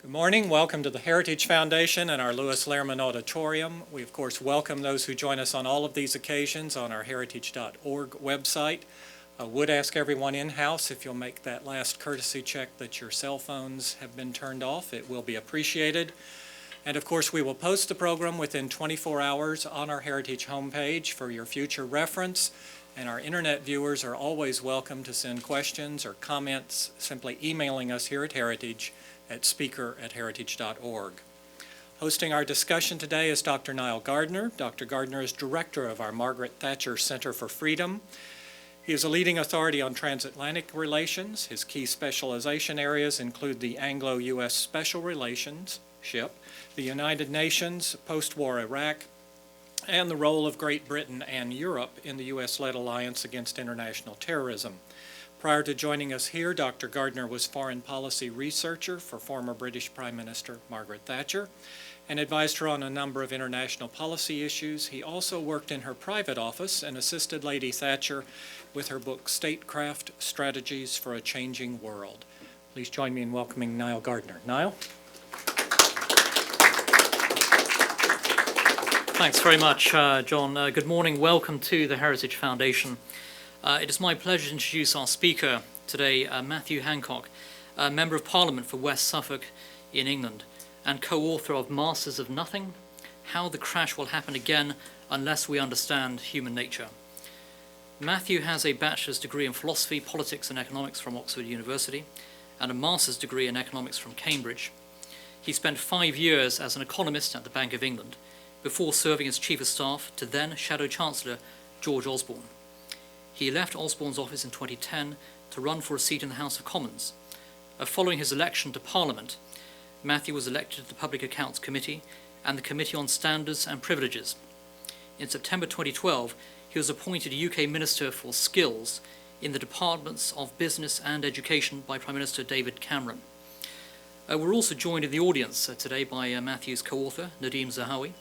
Good morning. Welcome to the Heritage Foundation and our Lewis Lehrman Auditorium. We, of course, welcome those who join us on all of these occasions on our heritage.org website. I would ask everyone in-house if you'll make that last courtesy check that your cell phones have been turned off. It will be appreciated. And, of course, we will post the program within 24 hours on our Heritage homepage for your future reference. And our internet viewers are always welcome to send questions or comments, simply emailing us here at Heritage at speaker@heritage.org. Hosting our discussion today is Dr. Niall Gardner. Dr. Gardner is director of our Margaret Thatcher Center for Freedom. He is a leading authority on transatlantic relations. His key specialization areas include the Anglo-U.S. Special Relationship, the United Nations, post-war Iraq, and the role of Great Britain and Europe in the U.S.-led alliance against international terrorism. Prior to joining us here, Dr. Gardner was foreign policy researcher for former British Prime Minister Margaret Thatcher and advised her on a number of international policy issues. He also worked in her private office and assisted Lady Thatcher with her book, Statecraft: Strategies for a Changing World. Please join me in welcoming Niall Gardner. Niall? Thanks very much, John. Good morning. Welcome to the Heritage Foundation. It is my pleasure to introduce our speaker today, Matthew Hancock, Member of Parliament for West Suffolk in England and co-author of Masters of Nothing: How the Crash Will Happen Again Unless We Understand Human Nature. Matthew has a bachelor's degree in philosophy, politics and economics from Oxford University and a master's degree in economics from Cambridge. He spent 5 years as an economist at the Bank of England before serving as Chief of Staff to then Shadow Chancellor George Osborne. He left Osborne's office in 2010 to run for a seat in the House of Commons. Following his election to Parliament, Matthew was elected to the Public Accounts Committee and the Committee on Standards and Privileges. In September 2012, he was appointed UK Minister for Skills in the Departments of Business and Education by Prime Minister David Cameron. We're also joined in the audience today by Matthew's co-author, Nadeem Zahawi,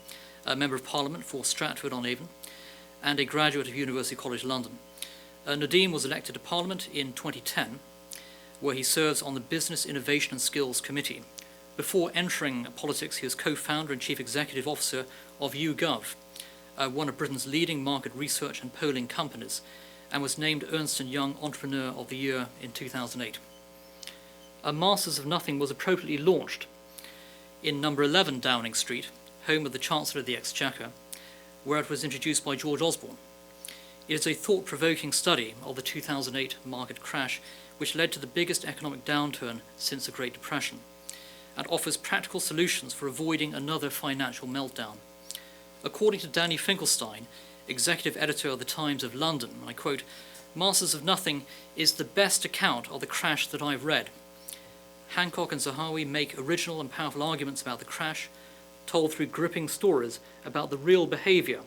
a Member of Parliament for Stratford-on-Avon and a graduate of University College London. Nadeem was elected to Parliament in 2010, where he serves on the Business, Innovation and Skills Committee. Before entering politics, he was co-founder and chief executive officer of YouGov, one of Britain's leading market research and polling companies, and was named Ernst & Young Entrepreneur of the Year in 2008. Masters of Nothing was appropriately launched in number 11 Downing Street, home of the Chancellor of the Exchequer, where it was introduced by George Osborne. It is a thought-provoking study of the 2008 market crash, which led to the biggest economic downturn since the Great Depression, and offers practical solutions for avoiding another financial meltdown. According to Danny Finkelstein, executive editor of the Times of London, I quote, "Masters of Nothing is the best account of the crash that I've read. Hancock and Zahawi make original and powerful arguments about the crash, told through gripping stories about the real behavior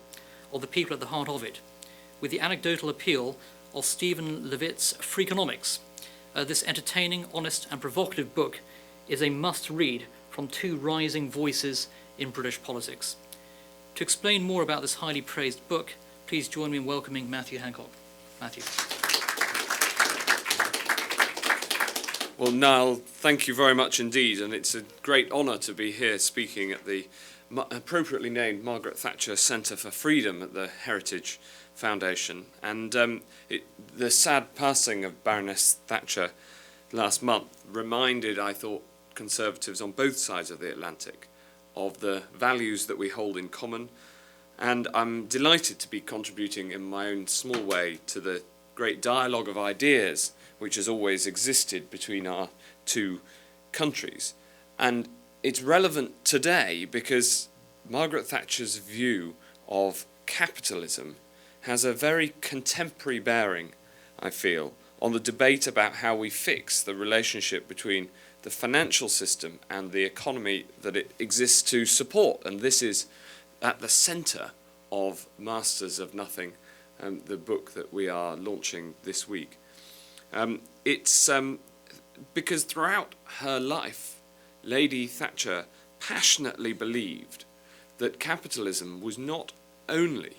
of the people at the heart of it. With the anecdotal appeal of Stephen Levitt's Freakonomics, this entertaining, honest and provocative book is a must-read from two rising voices in British politics." To explain more about this highly praised book, please join me in welcoming Matthew Hancock. Matthew. Well, Niall, thank you very much indeed, and it's a great honour to be here speaking at the appropriately named Margaret Thatcher Center for Freedom at the Heritage Foundation. And the sad passing of Baroness Thatcher last month reminded, I thought, Conservatives on both sides of the Atlantic of the values that we hold in common. And I'm delighted to be contributing in my own small way to the great dialogue of ideas which has always existed between our two countries. And it's relevant today because Margaret Thatcher's view of capitalism has a very contemporary bearing, I feel, on the debate about how we fix the relationship between the financial system and the economy that it exists to support. And this is at the centre of Masters of Nothing, the book that we are launching this week. It's because throughout her life, Lady Thatcher passionately believed that capitalism was not only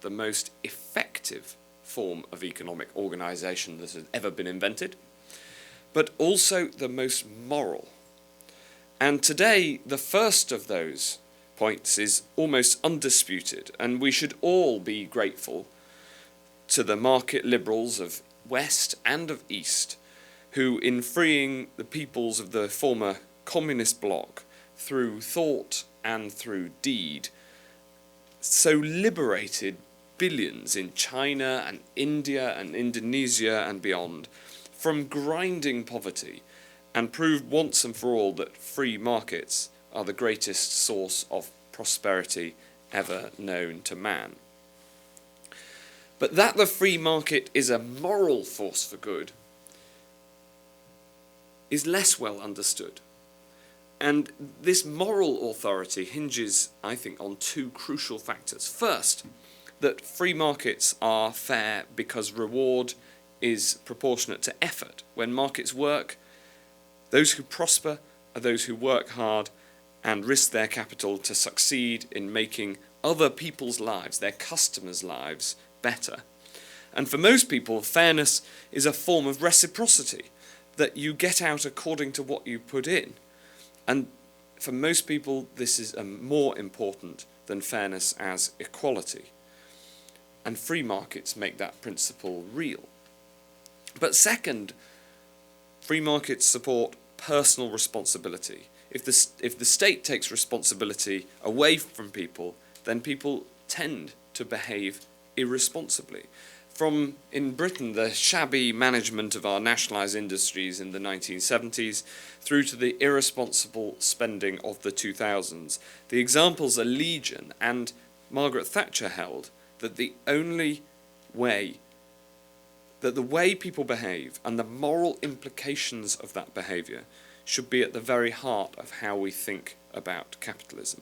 the most effective form of economic organisation that has ever been invented, but also the most moral. And today, the first of those points is almost undisputed, and we should all be grateful to the market liberals of West and of East, who, in freeing the peoples of the former communist bloc through thought and through deed, so liberated billions in China and India and Indonesia and beyond from grinding poverty, and proved once and for all that free markets are the greatest source of prosperity ever known to man. But that the free market is a moral force for good is less well understood. And this moral authority hinges, I think, on two crucial factors. First, that free markets are fair because reward is proportionate to effort. When markets work, those who prosper are those who work hard and risk their capital to succeed in making other people's lives, their customers' lives, better. And for most people, fairness is a form of reciprocity, that you get out according to what you put in. And for most people, this is more important than fairness as equality. And free markets make that principle real. But second, free markets support personal responsibility. If the state takes responsibility away from people, then people tend to behave irresponsibly. From, in Britain, the shabby management of our nationalised industries in the 1970s through to the irresponsible spending of the 2000s, the examples are legion, and Margaret Thatcher held that the way people behave and the moral implications of that behaviour should be at the very heart of how we think about capitalism.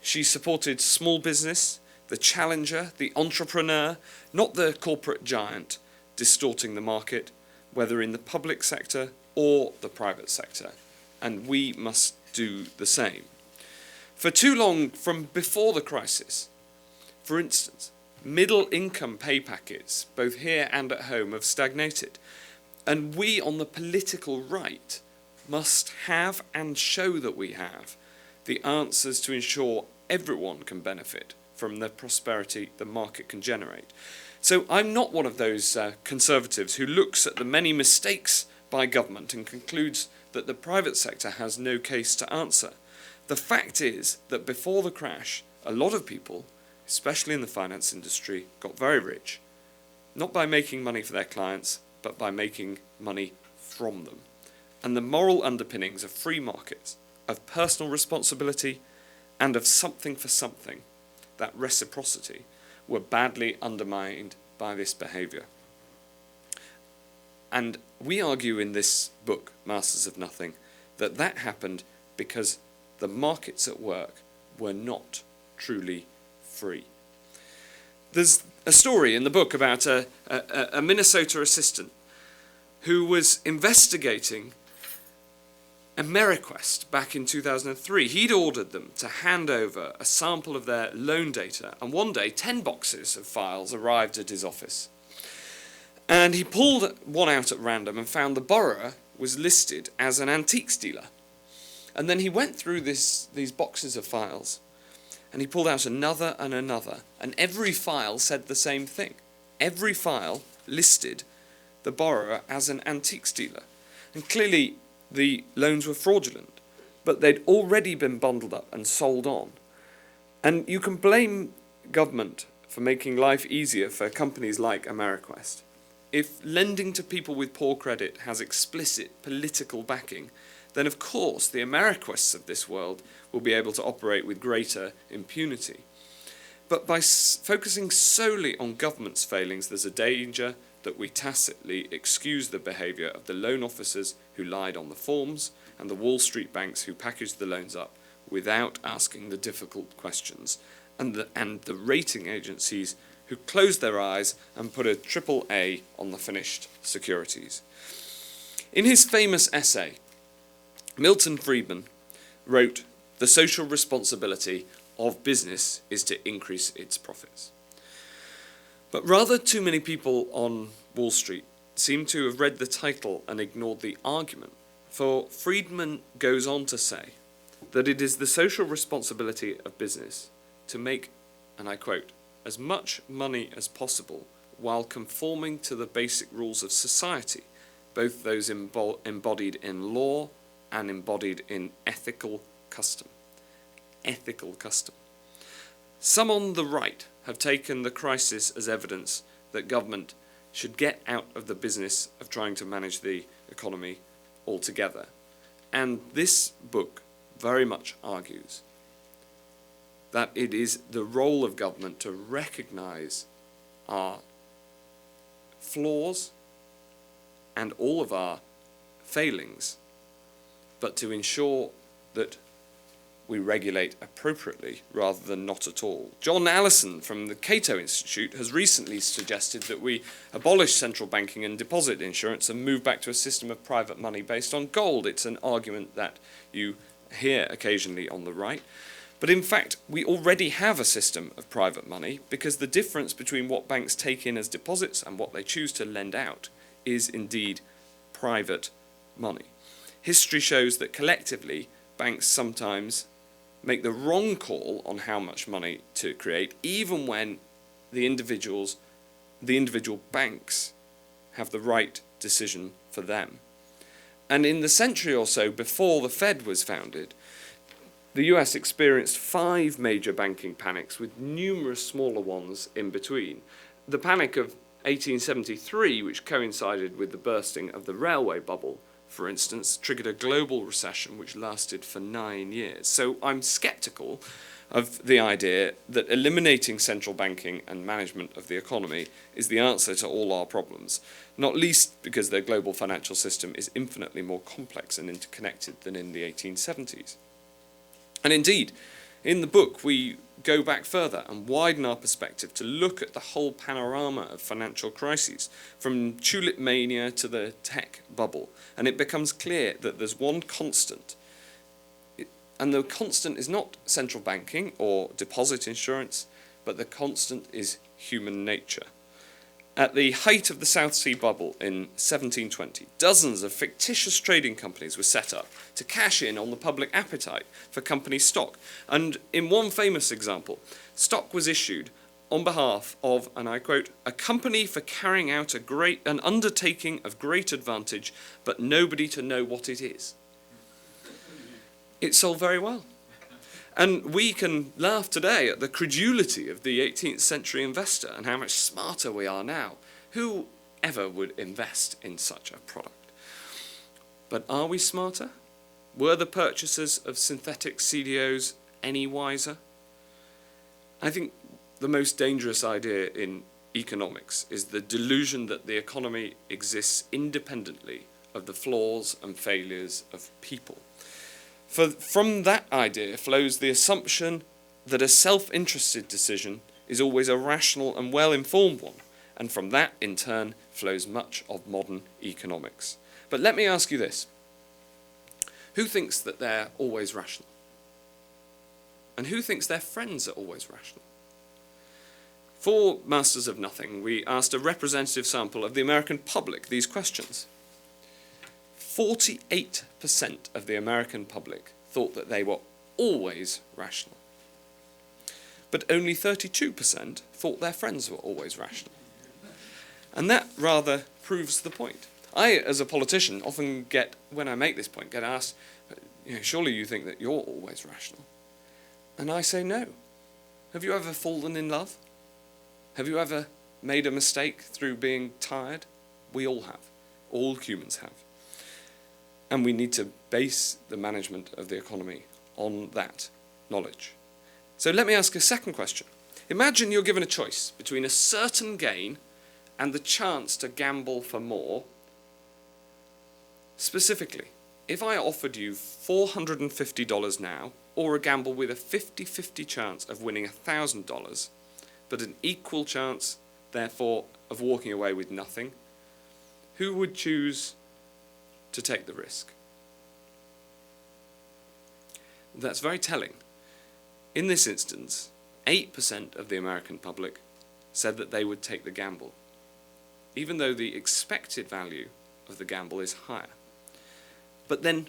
She supported small business, the challenger, the entrepreneur, not the corporate giant distorting the market, whether in the public sector or the private sector. And we must do the same. For too long, from before the crisis, for instance, middle-income pay packets, both here and at home, have stagnated. And we on the political right must have and show that we have the answers to ensure everyone can benefit from the prosperity the market can generate. So I'm not one of those conservatives who looks at the many mistakes by government and concludes that the private sector has no case to answer. The fact is that before the crash, a lot of people, especially in the finance industry, got very rich, not by making money for their clients, but by making money from them. And the moral underpinnings of free markets, of personal responsibility, and of something for something, that reciprocity, were badly undermined by this behaviour. And we argue in this book, Masters of Nothing, that that happened because the markets at work were not truly free. There's a story in the book about a Minnesota assistant who was investigating AmeriQuest back in 2003. He'd ordered them to hand over a sample of their loan data, and one day 10 boxes of files arrived at his office. And he pulled one out at random and found the borrower was listed as an antiques dealer. And then he went through these boxes of files, and he pulled out another and another, and every file said the same thing. Every file listed the borrower as an antiques dealer. And clearly the loans were fraudulent, but they'd already been bundled up and sold on. And you can blame government for making life easier for companies like AmeriQuest. If lending to people with poor credit has explicit political backing, then of course the AmeriQuests of this world will be able to operate with greater impunity. But by focusing solely on government's failings, there's a danger that we tacitly excuse the behaviour of the loan officers who lied on the forms and the Wall Street banks who packaged the loans up without asking the difficult questions, and the rating agencies who closed their eyes and put a AAA on the finished securities. In his famous essay, Milton Friedman wrote, "The social responsibility of business is to increase its profits." But rather too many people on Wall Street seem to have read the title and ignored the argument For Friedman goes on to say that it is the social responsibility of business to make, and I quote, as much money as possible while conforming to the basic rules of society, both those embodied in law and embodied in ethical custom. Ethical custom. Some on the right have taken the crisis as evidence that government should get out of the business of trying to manage the economy altogether. And this book very much argues that it is the role of government to recognise our flaws and all of our failings, but to ensure that we regulate appropriately rather than not at all. John Allison from the Cato Institute has recently suggested that we abolish central banking and deposit insurance and move back to a system of private money based on gold. It's an argument that you hear occasionally on the right. But in fact, we already have a system of private money because the difference between what banks take in as deposits and what they choose to lend out is indeed private money. History shows that collectively, banks sometimes make the wrong call on how much money to create, even when the individual banks have the right decision for them. And in the century or so before the Fed was founded, the US experienced 5 major banking panics with numerous smaller ones in between. The panic of 1873, which coincided with the bursting of the railway bubble, for instance, triggered a global recession which lasted for 9 years. So I'm skeptical of the idea that eliminating central banking and management of the economy is the answer to all our problems, not least because the global financial system is infinitely more complex and interconnected than in the 1870s. And indeed, in the book, we go back further and widen our perspective to look at the whole panorama of financial crises, from tulip mania to the tech bubble. And it becomes clear that there's one constant. And the constant is not central banking or deposit insurance, but the constant is human nature. At the height of the South Sea bubble in 1720, dozens of fictitious trading companies were set up to cash in on the public appetite for company stock. And in one famous example, stock was issued on behalf of, and I quote, a company for carrying out an undertaking of great advantage, but nobody to know what it is. It sold very well. And we can laugh today at the credulity of the 18th century investor and how much smarter we are now. Who ever would invest in such a product? But are we smarter? Were the purchasers of synthetic CDOs any wiser? I think the most dangerous idea in economics is the delusion that the economy exists independently of the flaws and failures of people. From that idea flows the assumption that a self-interested decision is always a rational and well-informed one, and from that, in turn, flows much of modern economics. But let me ask you this. Who thinks that they're always rational? And who thinks their friends are always rational? For Masters of Nothing, we asked a representative sample of the American public these questions. 48% of the American public thought that they were always rational. But only 32% thought their friends were always rational. And that rather proves the point. I, as a politician, often when I make this point, get asked, surely you think that you're always rational? And I say no. Have you ever fallen in love? Have you ever made a mistake through being tired? We all have. All humans have. And we need to base the management of the economy on that knowledge. So let me ask a second question. Imagine you're given a choice between a certain gain and the chance to gamble for more. Specifically, if I offered you $450 now, or a gamble with a 50-50 chance of winning $1,000, but an equal chance, therefore, of walking away with nothing, who would choose to take the risk? That's very telling. In this instance, 8% of the American public said that they would take the gamble, even though the expected value of the gamble is higher. But then,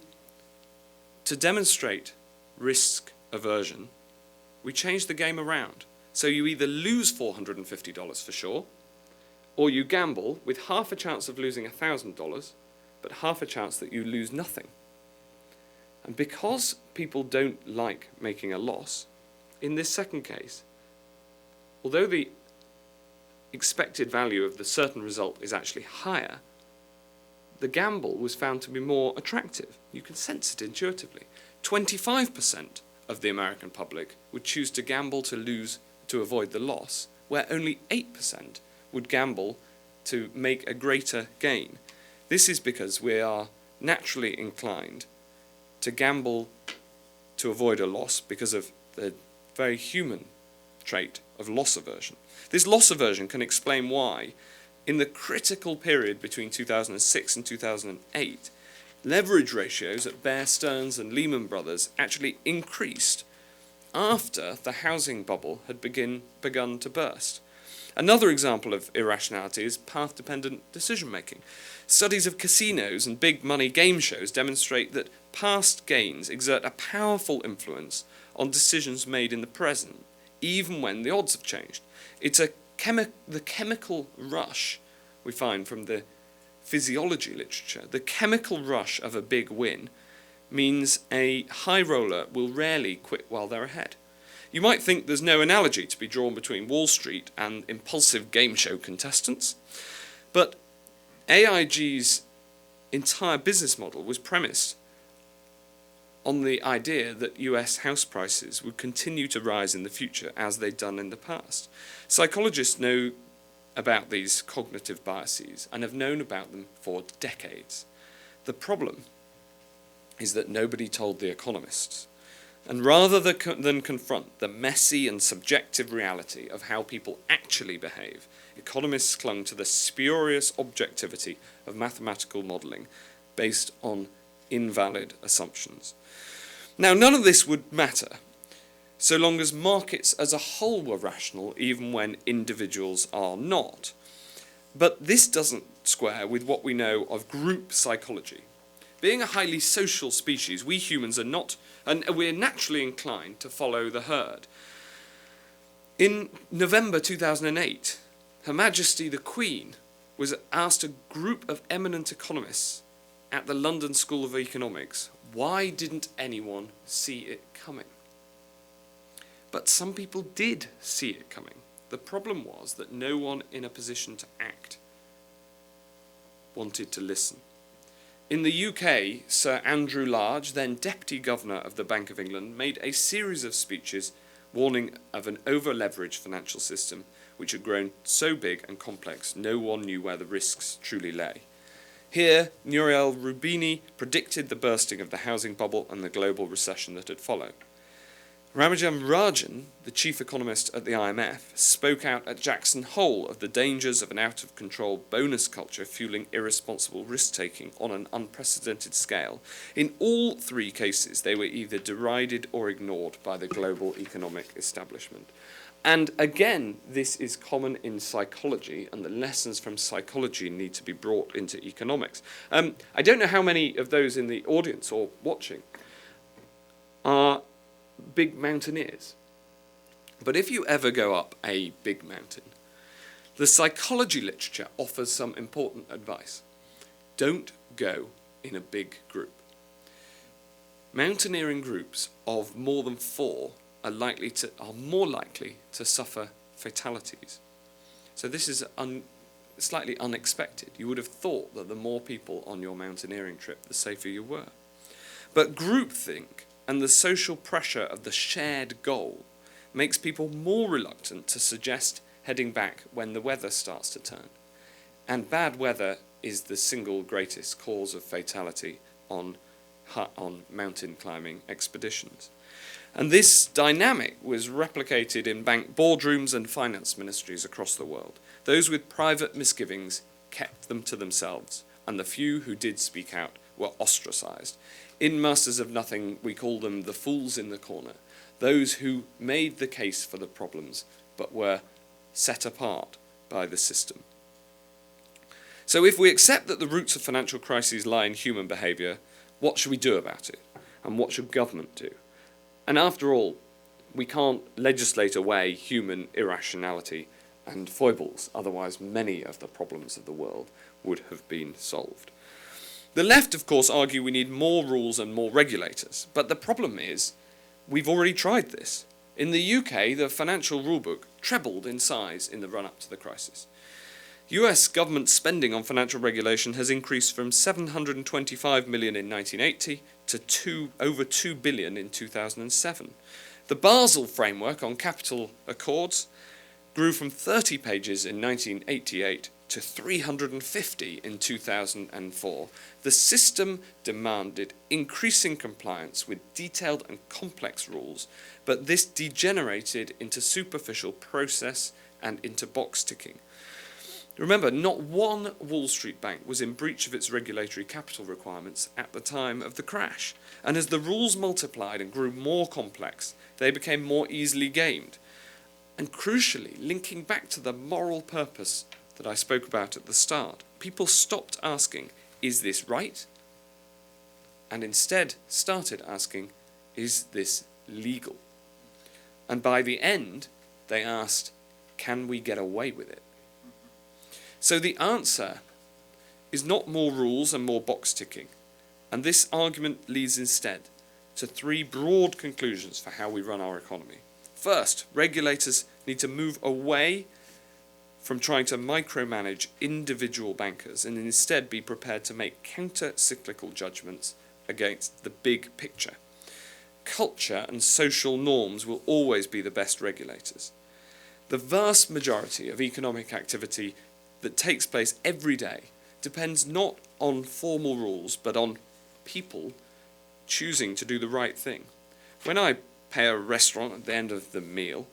to demonstrate risk aversion, we changed the game around. So you either lose $450 for sure, or you gamble with half a chance of losing $1,000, but half a chance that you lose nothing. And because people don't like making a loss, in this second case, although the expected value of the certain result is actually higher, the gamble was found to be more attractive. You can sense it intuitively. 25% of the American public would choose to gamble to avoid the loss, where only 8% would gamble to make a greater gain. This is because we are naturally inclined to gamble to avoid a loss because of the very human trait of loss aversion. This loss aversion can explain why, in the critical period between 2006 and 2008, leverage ratios at Bear Stearns and Lehman Brothers actually increased after the housing bubble had begun to burst. Another example of irrationality is path-dependent decision-making. Studies of casinos and big money game shows demonstrate that past gains exert a powerful influence on decisions made in the present, even when the odds have changed. It's the chemical rush we find from the physiology literature. The chemical rush of a big win means a high roller will rarely quit while they're ahead. You might think there's no analogy to be drawn between Wall Street and impulsive game show contestants, but AIG's entire business model was premised on the idea that US house prices would continue to rise in the future as they'd done in the past. Psychologists know about these cognitive biases and have known about them for decades. The problem is that nobody told the economists. And rather than confront the messy and subjective reality of how people actually behave, economists clung to the spurious objectivity of mathematical modelling based on invalid assumptions. Now, none of this would matter so long as markets as a whole were rational, even when individuals are not. But this doesn't square with what we know of group psychology. Being a highly social species, we humans are not, and we're naturally inclined to follow the herd. In November 2008, Her Majesty the Queen was asked a group of eminent economists at the London School of Economics, why didn't anyone see it coming? But some people did see it coming. The problem was that no one in a position to act wanted to listen. In the UK, Sir Andrew Large, then Deputy Governor of the Bank of England, made a series of speeches warning of an over-leveraged financial system which had grown so big and complex no one knew where the risks truly lay. Here, Nouriel Roubini predicted the bursting of the housing bubble and the global recession that had followed. Ramajan Rajan, the chief economist at the IMF, spoke out at Jackson Hole of the dangers of an out-of-control bonus culture fueling irresponsible risk-taking on an unprecedented scale. In all three cases, they were either derided or ignored by the global economic establishment. And again, this is common in psychology, and the lessons from psychology need to be brought into economics. I don't know how many of those in the audience or watching are big mountaineers. But if you ever go up a big mountain, the psychology literature offers some important advice. Don't go in a big group. Mountaineering groups of more than 4 are more likely to suffer fatalities. So this is slightly unexpected. You would have thought that the more people on your mountaineering trip, the safer you were. But groupthink and the social pressure of the shared goal makes people more reluctant to suggest heading back when the weather starts to turn. And bad weather is the single greatest cause of fatality on mountain climbing expeditions. And this dynamic was replicated in bank boardrooms and finance ministries across the world. Those with private misgivings kept them to themselves, and the few who did speak out were ostracized. In Masters of Nothing, we call them the fools in the corner, those who made the case for the problems but were set apart by the system. So if we accept that the roots of financial crises lie in human behaviour, What should we do about it? And what should government do? And after all, we can't legislate away human irrationality and foibles, otherwise many of the problems of the world would have been solved. The left, of course, argue we need more rules and more regulators, but the problem is we've already tried this. In the UK, the financial rulebook trebled in size in the run-up to the crisis. US government spending on financial regulation has increased from $725 million in 1980 to over $2 billion in 2007. The Basel framework on capital accords grew from 30 pages in 1988 to 350 in 2004. The system demanded increasing compliance with detailed and complex rules, but this degenerated into superficial process and into box ticking. Remember, not one Wall Street bank was in breach of its regulatory capital requirements at the time of the crash. And as the rules multiplied and grew more complex, they became more easily gamed. And crucially, linking back to the moral purpose that I spoke about at the start, people stopped asking, is this right? And instead started asking, is this legal? And by the end, they asked, can we get away with it? So the answer is not more rules and more box ticking. And this argument leads instead to three broad conclusions for how we run our economy. First, regulators need to move away from trying to micromanage individual bankers and instead be prepared to make counter-cyclical judgments against the big picture. Culture and social norms will always be the best regulators. The vast majority of economic activity that takes place every day depends not on formal rules, but on people choosing to do the right thing. When I pay a restaurant at the end of the meal,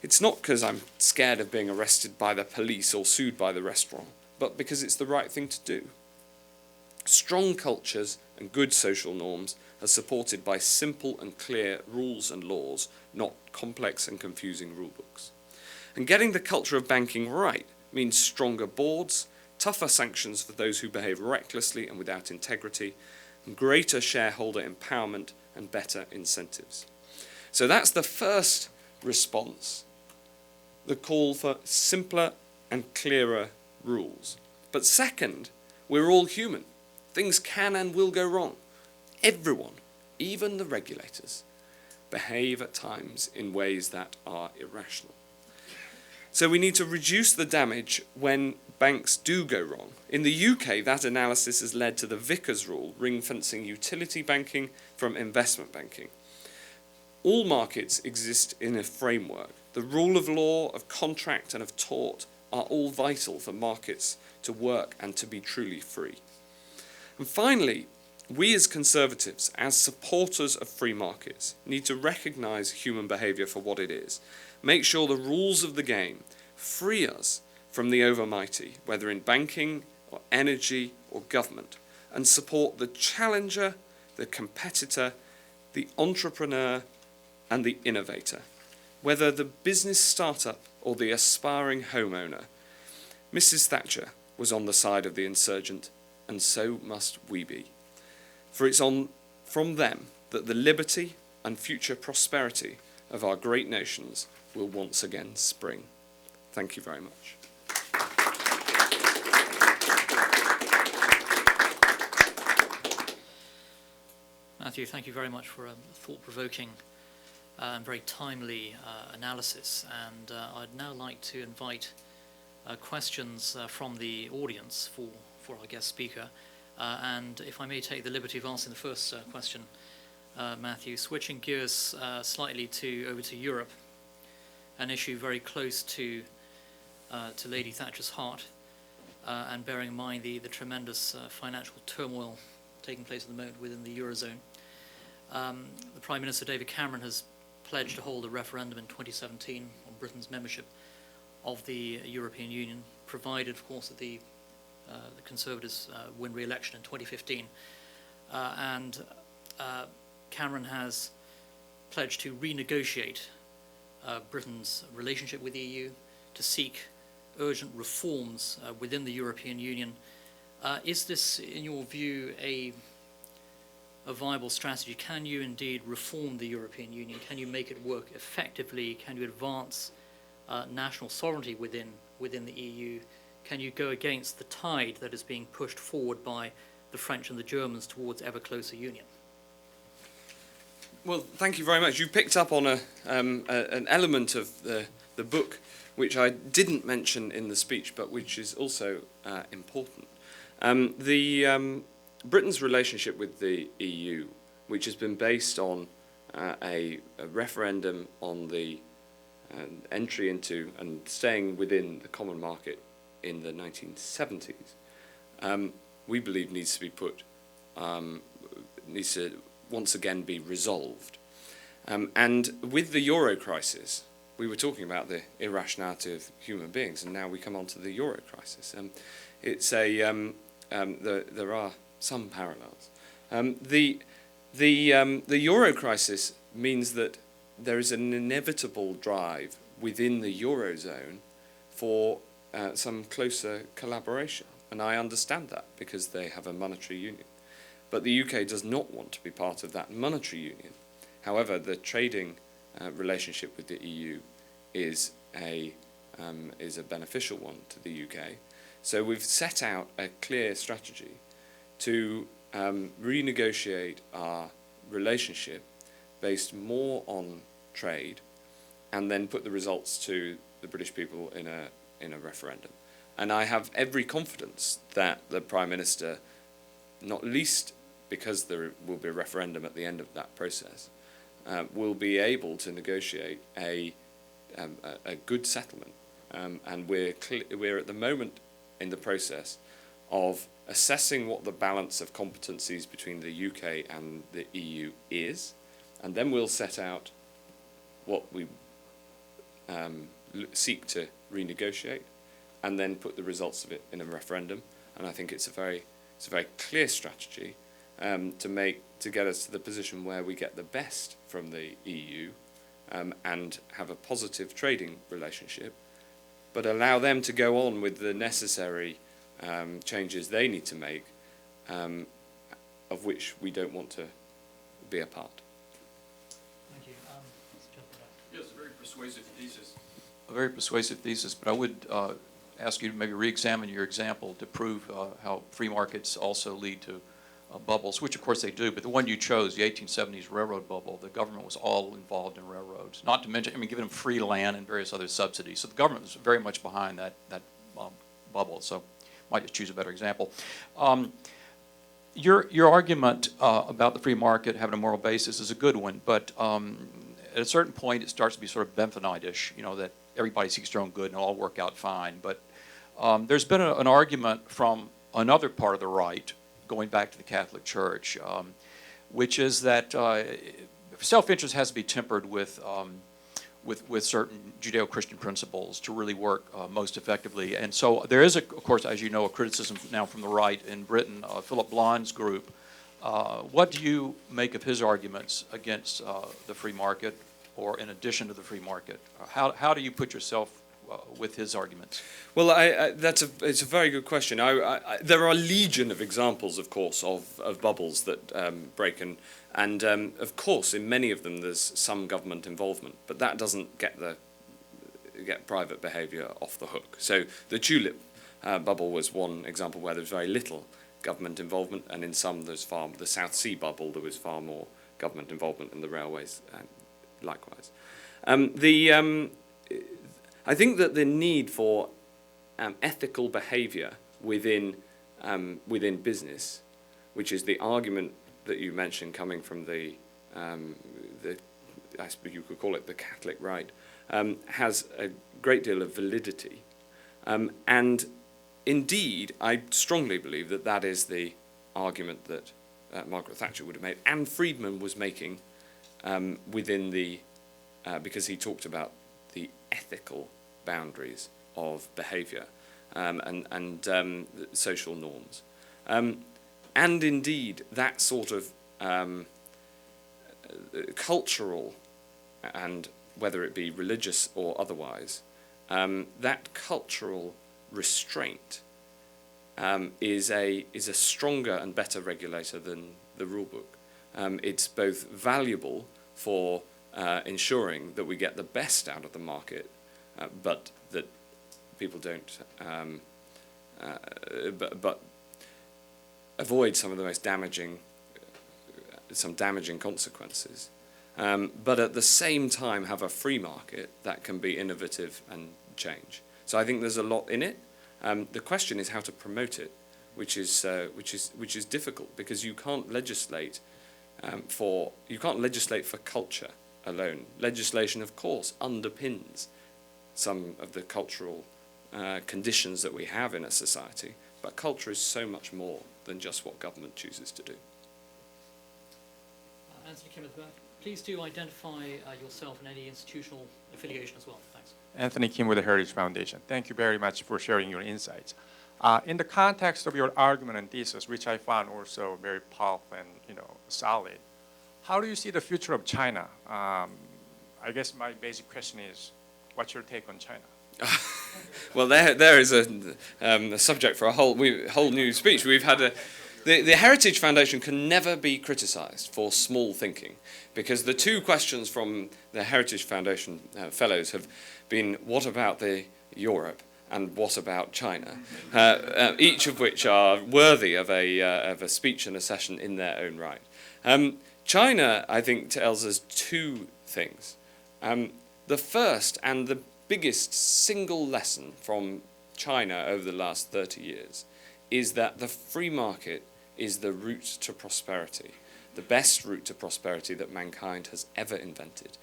it's not because I'm scared of being arrested by the police or sued by the restaurant, but because it's the right thing to do. Strong cultures and good social norms are supported by simple and clear rules and laws, not complex and confusing rulebooks. And getting the culture of banking right means stronger boards, tougher sanctions for those who behave recklessly and without integrity, and greater shareholder empowerment and better incentives. So that's the first response, the call for simpler and clearer rules. But second, we're all human. Things can and will go wrong. Everyone, even the regulators, behave at times in ways that are irrational. So we need to reduce the damage when banks do go wrong. In the UK, that analysis has led to the Vickers rule, ring-fencing utility banking from investment banking. All markets exist in a framework. The rule of law, of contract, and of tort are all vital for markets to work and to be truly free. And finally, we as conservatives, as supporters of free markets, need to recognise human behaviour for what it is. Make sure the rules of the game free us from the overmighty, whether in banking or energy or government, and support the challenger, the competitor, the entrepreneur, and the innovator, whether the business startup or the aspiring homeowner. Mrs. Thatcher was on the side of the insurgent, and so must we be. For it's from them that the liberty and future prosperity of our great nations will once again spring. Thank you very much. Matthew, thank you very much for a thought-provoking and very timely analysis. And I'd now like to invite questions from the audience for our guest speaker. And if I may take the liberty of asking the first question, Matthew, switching gears slightly over to Europe, an issue very close to Lady Thatcher's heart, and bearing in mind the tremendous financial turmoil taking place at the moment within the Eurozone. The Prime Minister David Cameron has pledged to hold a referendum in 2017 on Britain's membership of the European Union, provided, of course, that the Conservatives win re-election in 2015. And Cameron has pledged to renegotiate Britain's relationship with the EU, to seek urgent reforms within the European Union. Is this, in your view, a a viable strategy? Can you indeed reform the European Union? Can you make it work effectively? Can you advance national sovereignty within the EU? Can you go against the tide that is being pushed forward by the French and the Germans towards ever closer union? Well, thank you very much. You picked up on an element of the book which I didn't mention in the speech, but which is also important. Britain's relationship with the EU, which has been based on a referendum on the entry into and staying within the common market in the 1970s, we believe needs to once again be resolved. And with the euro crisis, we were talking about the irrationality of human beings, and now we come on to the euro crisis. There are some parallels. The euro crisis means that there is an inevitable drive within the eurozone for some closer collaboration, and I understand that because they have a monetary union. But the UK does not want to be part of that monetary union. However, the trading relationship with the EU is a beneficial one to the UK. So we've set out a clear strategy to renegotiate our relationship based more on trade, and then put the results to the British people in a referendum. And I have every confidence that the Prime Minister, not least because there will be a referendum at the end of that process, will be able to negotiate a good settlement. And we're at the moment in the process of assessing what the balance of competencies between the UK and the EU is, and then we'll set out what we seek to renegotiate, and then put the results of it in a referendum. And I think it's a very clear strategy to get us to the position where we get the best from the EU and have a positive trading relationship, but allow them to go on with the necessary changes they need to make, of which we don't want to be a part. Thank you. Yes, a very persuasive thesis. A very persuasive thesis, but I would ask you to maybe re-examine your example to prove how free markets also lead to bubbles, which of course they do, but the one you chose, the 1870s railroad bubble, the government was all involved in railroads. Not to mention, giving them free land and various other subsidies. So the government was very much behind that bubble. So might just choose a better example. Your argument about the free market having a moral basis is a good one, but at a certain point it starts to be sort of Benthamitis, that everybody seeks their own good and it'll all work out fine. But there's been an argument from another part of the right, going back to the Catholic Church, which is that self-interest has to be tempered with certain Judeo-Christian principles to really work most effectively. And so there is, of course, as you know, a criticism now from the right in Britain, Philip Blond's group. What do you make of his arguments against the free market, or in addition to the free market? How do you put yourself with his arguments? Well, it's a very good question. There are a legion of examples, of course, of bubbles that break, and of course, in many of them, there's some government involvement, but that doesn't get private behaviour off the hook. So the tulip bubble was one example where there's very little government involvement, and in some the South Sea bubble, there was far more government involvement, in the railways likewise. I think that the need for ethical behaviour within business, which is the argument that you mentioned coming from I suppose you could call it the Catholic right, has a great deal of validity. And indeed, I strongly believe that is the argument that Margaret Thatcher would have made, and Friedman was making because he talked about the ethical boundaries of behaviour and social norms. And indeed, that sort of cultural, and whether it be religious or otherwise, that cultural restraint is a stronger and better regulator than the rule book. it's both valuable for ensuring that we get the best out of the market, but that people don't, but avoid some of the most damaging consequences. But at the same time have a free market that can be innovative and change. So I think there's a lot in it. The question is how to promote it, which is difficult, because you can't legislate for culture alone. Legislation, of course, underpins some of the cultural conditions that we have in a society, but culture is so much more than just what government chooses to do. Anthony Kim, please do identify yourself and any institutional affiliation as well. Thanks. Anthony Kim with the Heritage Foundation. Thank you very much for sharing your insights. In the context of your argument and thesis, which I found also very powerful and solid, how do you see the future of China? I guess my basic question is, what's your take on China? Well, there is a subject for a whole new speech. We've had the Heritage Foundation can never be criticised for small thinking, because the two questions from the Heritage Foundation fellows have been, what about Europe and what about China? Each of which are worthy of a speech and a session in their own right. China, I think, tells us two things. The first and the biggest single lesson from China over the last 30 years is that the free market is the route to prosperity, the best route to prosperity that mankind has ever invented.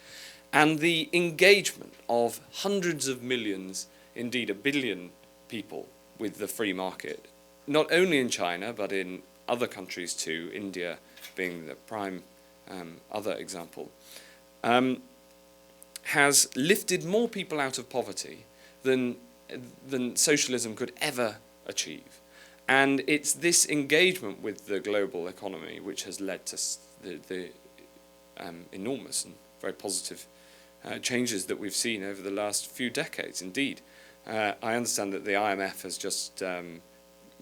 And the engagement of hundreds of millions, indeed 1 billion people with the free market, not only in China but in other countries too, India being the prime other example, has lifted more people out of poverty than socialism could ever achieve. And it's this engagement with the global economy which has led to the enormous and very positive changes that we've seen over the last few decades. Indeed, I understand that the IMF has just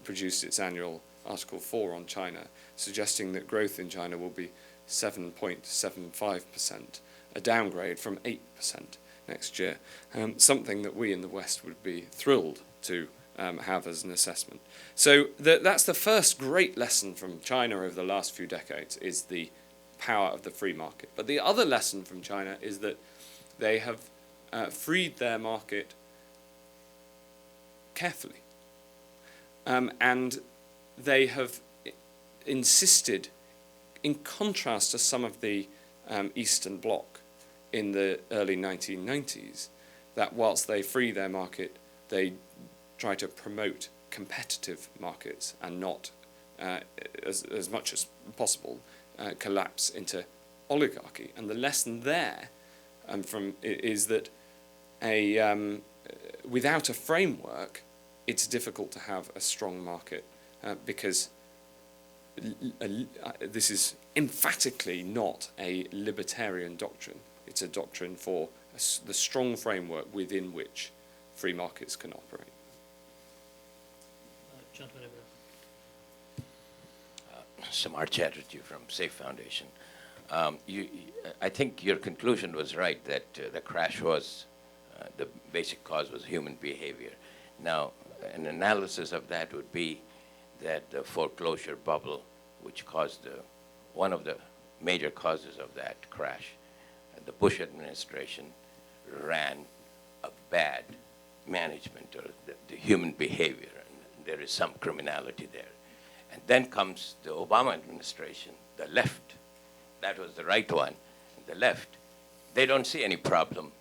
produced its annual Article 4 on China, suggesting that growth in China will be 7.75%, a downgrade from 8% next year, something that we in the West would be thrilled to have as an assessment. So that's the first great lesson from China over the last few decades, is the power of the free market. But the other lesson from China is that they have freed their market carefully. And they have insisted, in contrast to some of the Eastern Bloc in the early 1990s, that whilst they free their market, they try to promote competitive markets and not, as much as possible, collapse into oligarchy. And the lesson there is that without a framework, it's difficult to have a strong market, because this is emphatically not a libertarian doctrine. It's a doctrine for the strong framework within which free markets can operate. Gentleman over there. Samar Chatterjee from Safe Foundation. I think your conclusion was right, that the crash was, the basic cause was human behavior. Now, an analysis of that would be that the foreclosure bubble, which caused one of the major causes of that crash, the Bush administration ran a bad management of the human behavior, and there is some criminality there. And then comes the Obama administration, the left. That was the right one. The left, they don't see any problem.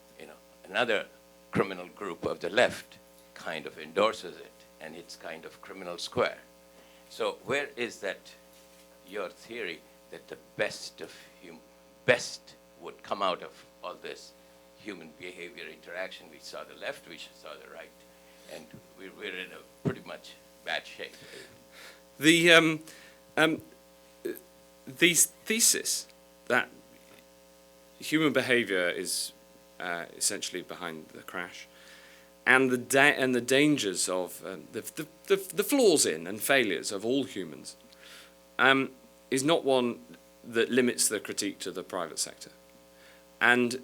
Another criminal group of the left kind of endorses it, and it's kind of criminal square. So where is that, your theory that the best would come out of all this human behavior interaction? We saw the left, we saw the right, and we're in a pretty much bad shape. The thesis that human behavior is essentially behind the crash, and the dangers of the flaws in and failures of all humans, is not one that limits the critique to the private sector. And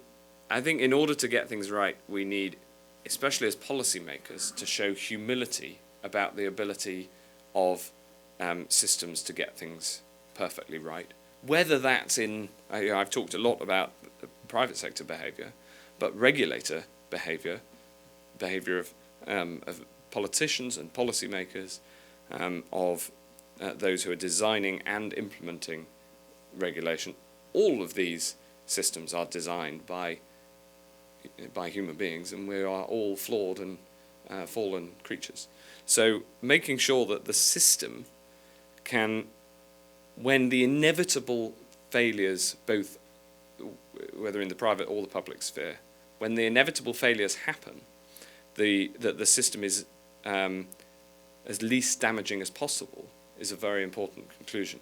I think in order to get things right, we need, especially as policymakers, to show humility about the ability of systems to get things perfectly right. Whether that's in, I've talked a lot about private sector behaviour, but regulator behaviour of politicians and policymakers, of those who are designing and implementing regulation. All of these systems are designed by human beings, and we are all flawed and fallen creatures. So making sure that the system can, when the inevitable failures, both whether in the private or the public sphere, when the inevitable failures happen, that the system is as least damaging as possible is a very important conclusion.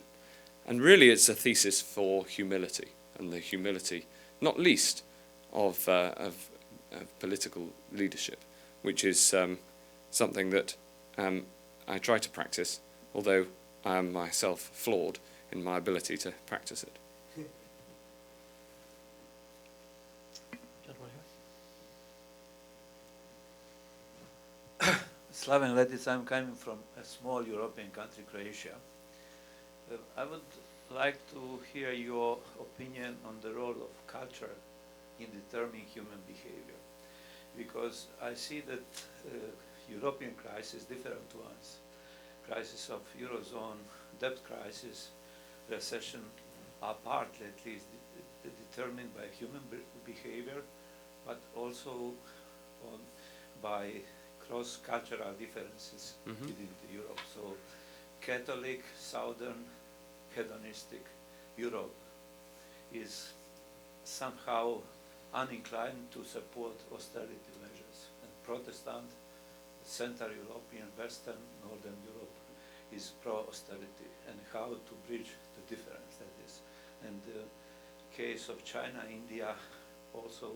And really it's a thesis for humility, and the humility, not least, of political leadership, which is something that I try to practice, although I am myself flawed in my ability to practice it. Slaven Letic, I'm coming from a small European country, Croatia. I would like to hear your opinion on the role of culture in determining human behavior, because I see that European crisis, different ones, crisis of Eurozone, debt crisis, recession, are partly at least determined by human behavior, but also by cross-cultural differences within Europe. So Catholic, Southern, hedonistic Europe is somehow uninclined to support austerity measures. And Protestant, Central European, Western, Northern Europe is pro-austerity, and how to bridge the difference that is. And the case of China, India also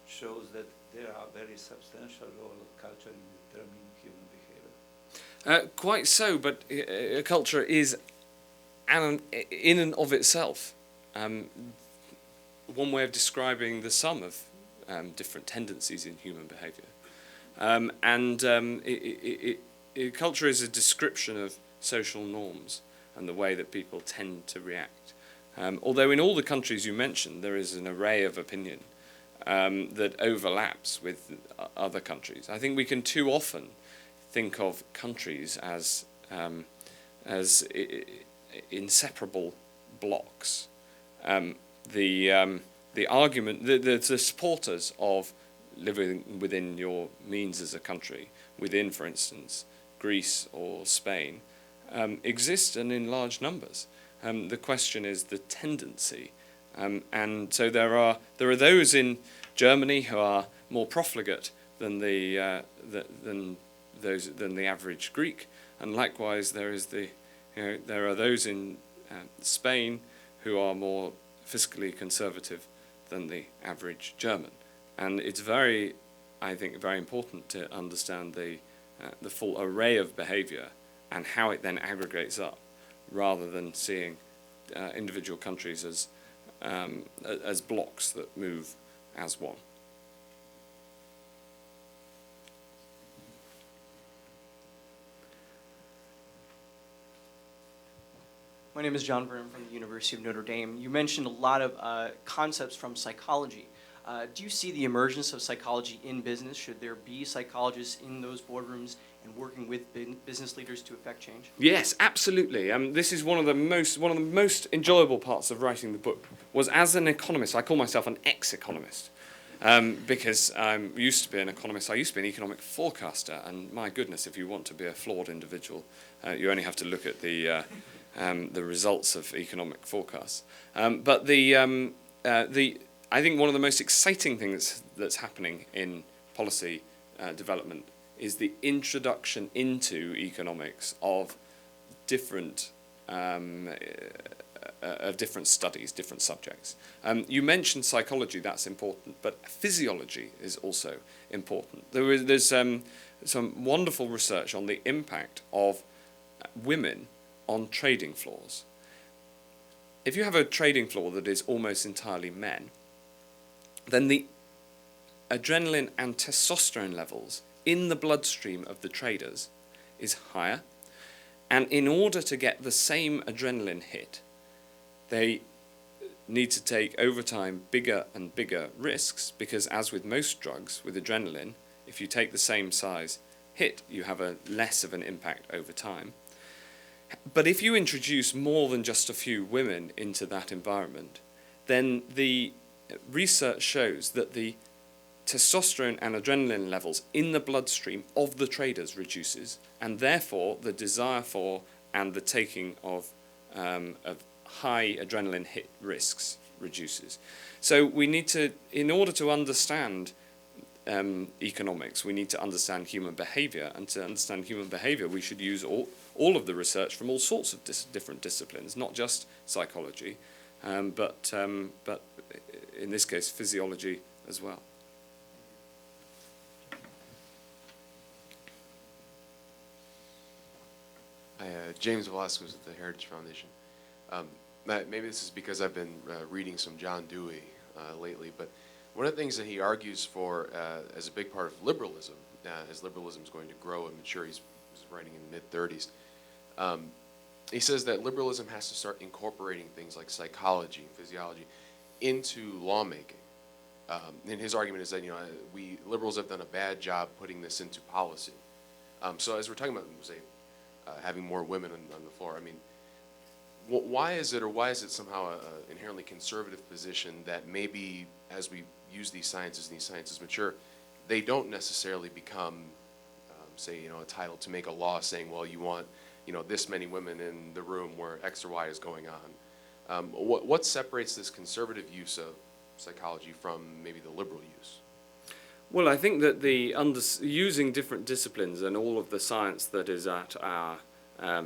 shows that there are very substantial role of culture in determining human behavior. Quite so, but culture is, in and of itself, one way of describing the sum of different tendencies in human behavior. Culture is a description of social norms and the way that people tend to react. Although in all the countries you mentioned, there is an array of opinion that overlaps with other countries. I think we can too often think of countries as inseparable blocks. The argument, the supporters of living within your means as a country, within, for instance, Greece or Spain, exist and in large numbers. The question is the tendency. And so there are those in Germany who are more profligate than the average Greek, and likewise there are those in Spain who are more fiscally conservative than the average German. And it's I think, very important to understand the full array of behaviour and how it then aggregates up, rather than seeing individual countries as blocks that move as one. My name is John Byrne from the University of Notre Dame. You mentioned a lot of concepts from psychology. Do you see the emergence of psychology in business? Should there be psychologists in those boardrooms and working with business leaders to effect change? Yes, absolutely. This is one of the most enjoyable parts of writing the book. Was as an economist, I call myself an ex-economist, because I used to be an economist. I used to be an economic forecaster, and my goodness, if you want to be a flawed individual, you only have to look at the results of economic forecasts. But I think one of the most exciting things that's happening in policy development is the introduction into economics of different studies, different subjects. You mentioned psychology, that's important, but physiology is also important. There's some wonderful research on the impact of women on trading floors. if you have a trading floor that is almost entirely men, then the adrenaline and testosterone levels in the bloodstream of the traders is higher. And in order to get the same adrenaline hit, they need to take over time bigger and bigger risks, because as with most drugs, with adrenaline, if you take the same size hit, you have a less of an impact over time. But if you introduce more than just a few women into that environment, then the research shows that the testosterone and adrenaline levels in the bloodstream of the traders reduces, and therefore the desire for and the taking of high adrenaline hit risks reduces. So we need to, in order to understand economics, we need to understand human behavior, and to understand human behavior we should use all of the research from all sorts of different disciplines, not just psychology, but in this case physiology as well. Hi, James Velasquez with the Heritage Foundation. Maybe this is because I've been reading some John Dewey lately, but one of the things that he argues for as a big part of liberalism, as liberalism is going to grow and mature, he's writing in the mid-30s, he says that liberalism has to start incorporating things like psychology and physiology into lawmaking. And his argument is that, you know, we liberals have done a bad job putting this into policy. So as we're talking about, say, having more women on the floor, I mean, why is it somehow an inherently conservative position that maybe as we use these sciences and these sciences mature, they don't necessarily become, say, you know, a title to make a law saying, well, you want, you know, this many women in the room where X or Y is going on. What separates this conservative use of psychology from maybe the liberal use? Well, I think that using different disciplines and all of the science that is at our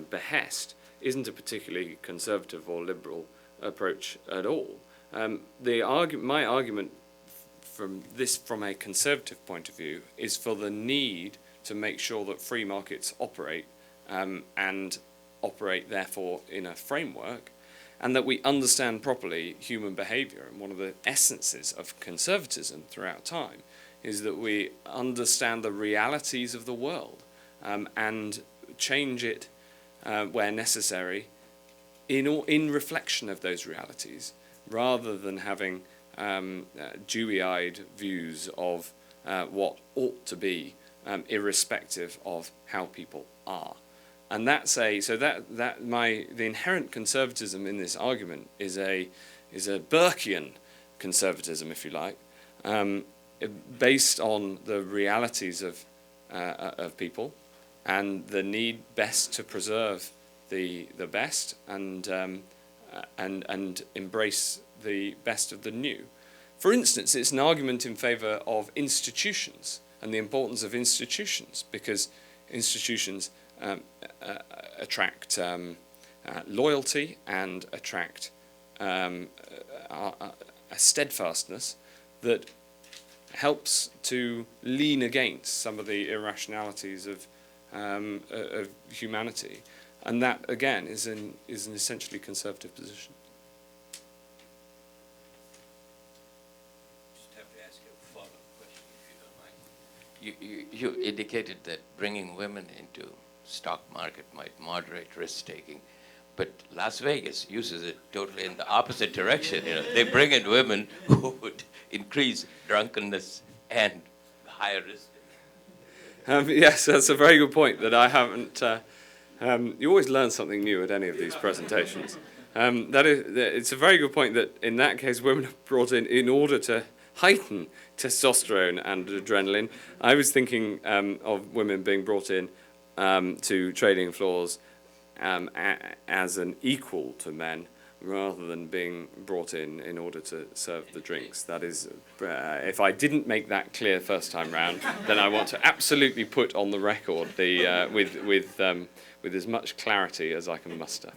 behest isn't a particularly conservative or liberal approach at all. My argument from a conservative point of view is for the need to make sure that free markets operate and operate therefore in a framework, and that we understand properly human behavior. And one of the essences of conservatism throughout time is that we understand the realities of the world and change it where necessary in reflection of those realities, rather than having dewy-eyed views of what ought to be, irrespective of how people are. And the inherent conservatism in this argument is a Burkean conservatism, if you like, based on the realities of people and the need best to preserve the best and embrace the best of the new. For instance, it's an argument in favor of institutions and the importance of institutions, because institutions attract loyalty and attract a steadfastness that helps to lean against some of the irrationalities of humanity, and that again is an essentially conservative position. Just have to ask you a follow-up question, if you don't mind. You indicated that bringing women into stock market might moderate risk-taking, but Las Vegas uses it totally in the opposite direction. You know, they bring in women who would increase drunkenness and higher risk. Yes, that's a very good point that I haven't. You always learn something new at any of these presentations. It's a very good point that in that case women are brought in order to heighten testosterone and adrenaline. I was thinking of women being brought in to trading floors as an equal to men, rather than being brought in order to serve the drinks. That is, if I didn't make that clear first time round, then I want to absolutely put on the record with as much clarity as I can muster.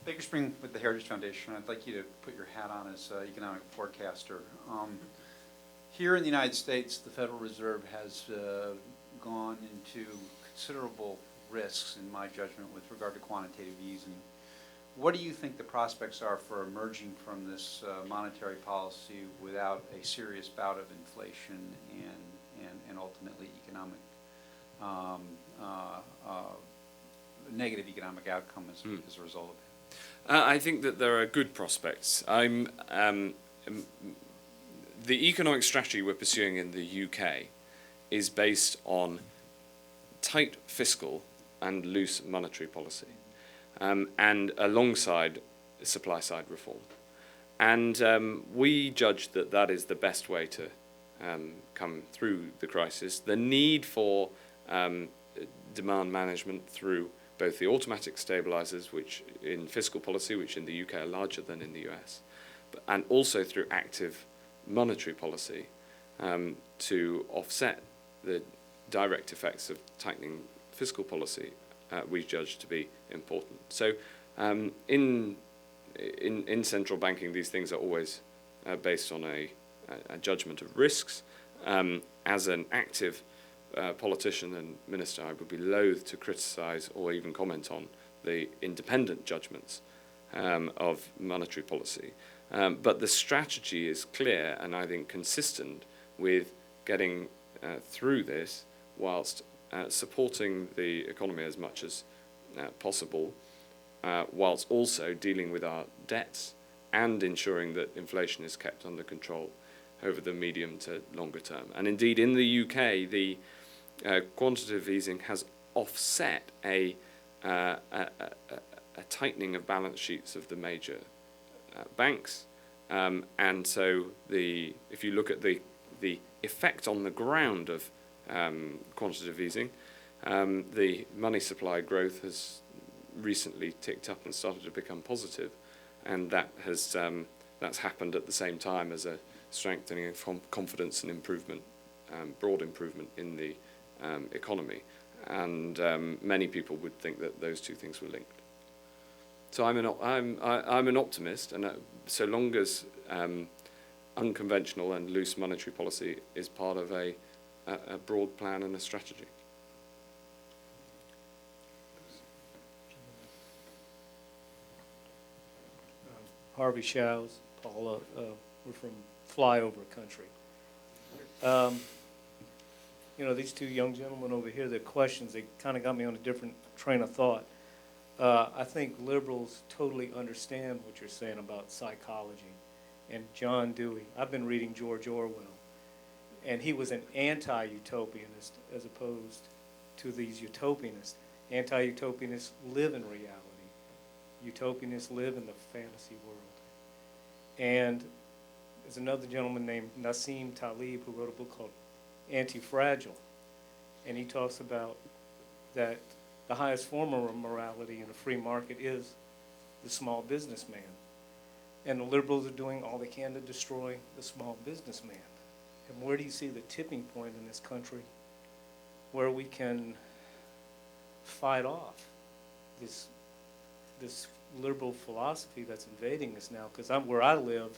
Baker Spring with the Heritage Foundation. I'd like you to put your hat on as economic forecaster. Here in the United States, the Federal Reserve has gone into considerable risks, in my judgment, with regard to quantitative easing. What do you think the prospects are for emerging from this monetary policy without a serious bout of inflation and ultimately economic negative economic outcome as a result of it? I think that there are good prospects. The economic strategy we're pursuing in the UK is based on tight fiscal and loose monetary policy, and alongside supply-side reform. And we judge that that is the best way to come through the crisis. The need for demand management through both the automatic stabilizers, which in fiscal policy, which in the UK are larger than in the US, and also through active monetary policy to offset the direct effects of tightening fiscal policy, we judge to be important. So in central banking, these things are always based on a judgment of risks. As an active politician and minister, I would be loath to criticize or even comment on the independent judgments of monetary policy. But the strategy is clear and I think consistent with getting through this whilst supporting the economy as much as possible, whilst also dealing with our debts and ensuring that inflation is kept under control over the medium to longer term. And indeed, in the UK, the quantitative easing has offset a tightening of balance sheets of the major banks, and so if you look at the effect on the ground of quantitative easing, the money supply growth has recently ticked up and started to become positive, and that's happened at the same time as a strengthening of confidence and improvement, broad improvement in the economy, and many people would think that those two things were linked. So I'm an optimist, and so long as unconventional and loose monetary policy is part of a broad plan and a strategy. Harvey Shows, Paula, we're from flyover country. These two young gentlemen over here, their questions, they kind of got me on a different train of thought. I think liberals totally understand what you're saying about psychology. And John Dewey, I've been reading George Orwell, and he was an anti-utopianist as opposed to these utopianists. Anti-utopianists live in reality. Utopianists live in the fantasy world. And there's another gentleman named Nassim Taleb who wrote a book called Anti-Fragile, and he talks about that the highest form of morality in a free market is the small businessman. And the liberals are doing all they can to destroy the small businessman. And where do you see the tipping point in this country where we can fight off this liberal philosophy that's invading us now? Because where I live,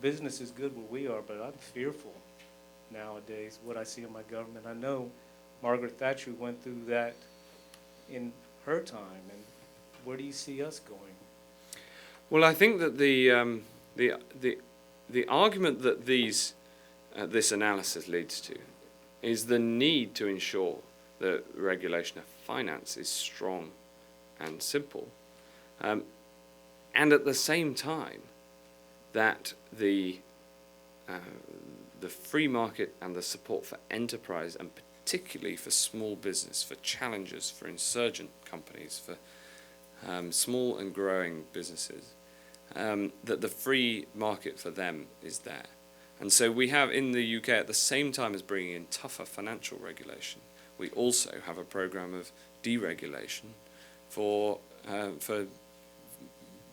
business is good where we are, but I'm fearful nowadays what I see in my government. I know Margaret Thatcher went through that in her time, and where do you see us going? Well, I think that the argument that this analysis leads to is the need to ensure that regulation of finance is strong and simple, and at the same time that the free market and the support for enterprise, and particularly for small business, for challengers, for insurgent companies, for small and growing businesses, that the free market for them is there. And so we have in the UK, at the same time as bringing in tougher financial regulation, we also have a program of deregulation for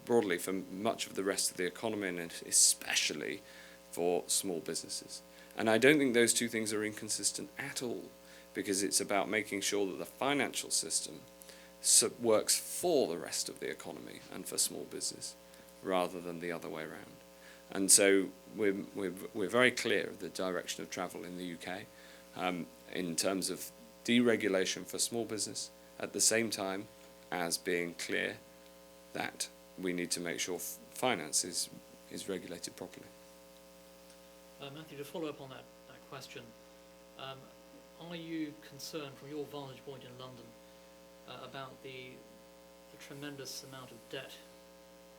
broadly for much of the rest of the economy, and especially for small businesses. And I don't think those two things are inconsistent at all, because it's about making sure that the financial system works for the rest of the economy and for small business, rather than the other way around. And so we're very clear of the direction of travel in the UK in terms of deregulation for small business, at the same time as being clear that we need to make sure finance is regulated properly. Matthew, to follow up on that question, are you concerned from your vantage point in London about the tremendous amount of debt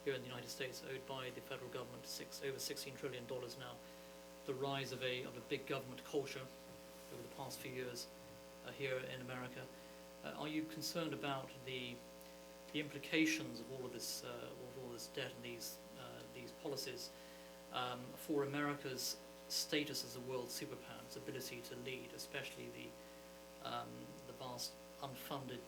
here in the United States owed by the federal government, over $16 trillion now, the rise of a big government culture over the past few years here in America? Are you concerned about the implications of all of this debt and these policies for America's status as a world superpower, its ability to lead, especially the vast unfunded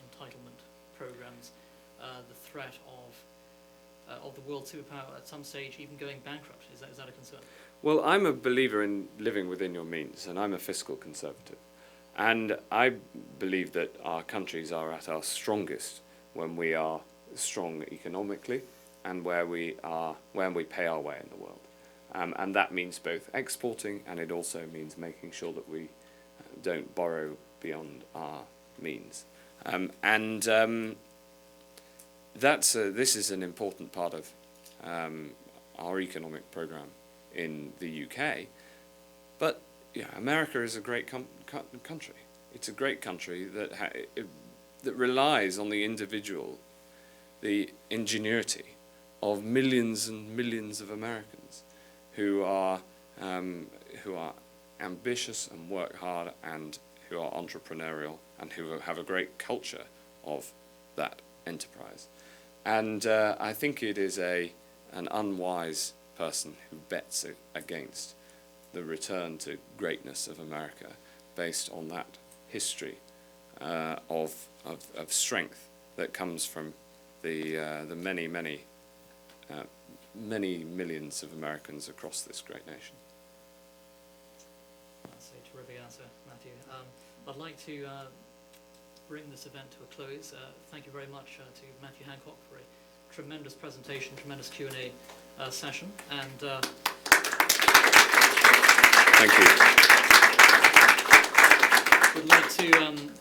entitlement programs, the threat of the world superpower at some stage even going bankrupt? Is that a concern? Well, I'm a believer in living within your means, and I'm a fiscal conservative. And I believe that our countries are at our strongest when we are strong economically and when we pay our way in the world. And that means both exporting, and it also means making sure that we don't borrow beyond our means. This is an important part of our economic program in the UK. But yeah, America is a great country. It's a great country that relies on the individual, the ingenuity of millions and millions of Americans who are ambitious and work hard and who are entrepreneurial and who have a great culture of that enterprise. And I think it is an unwise person who bets against the return to greatness of America based on that history of strength that comes from the many millions of Americans across this great nation. That's a terrific answer, Matthew. I'd like to bring this event to a close. Thank you very much to Matthew Hancock for a tremendous presentation, tremendous Q&A session, and thank you. We'd like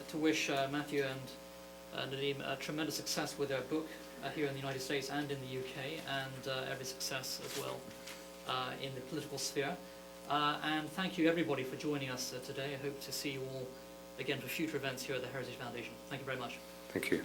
to wish Matthew and Nadeem tremendous success with their book here in the United States and in the UK, and every success as well in the political sphere. And thank you everybody for joining us today. I hope to see you all again for future events here at the Heritage Foundation. Thank you very much. Thank you.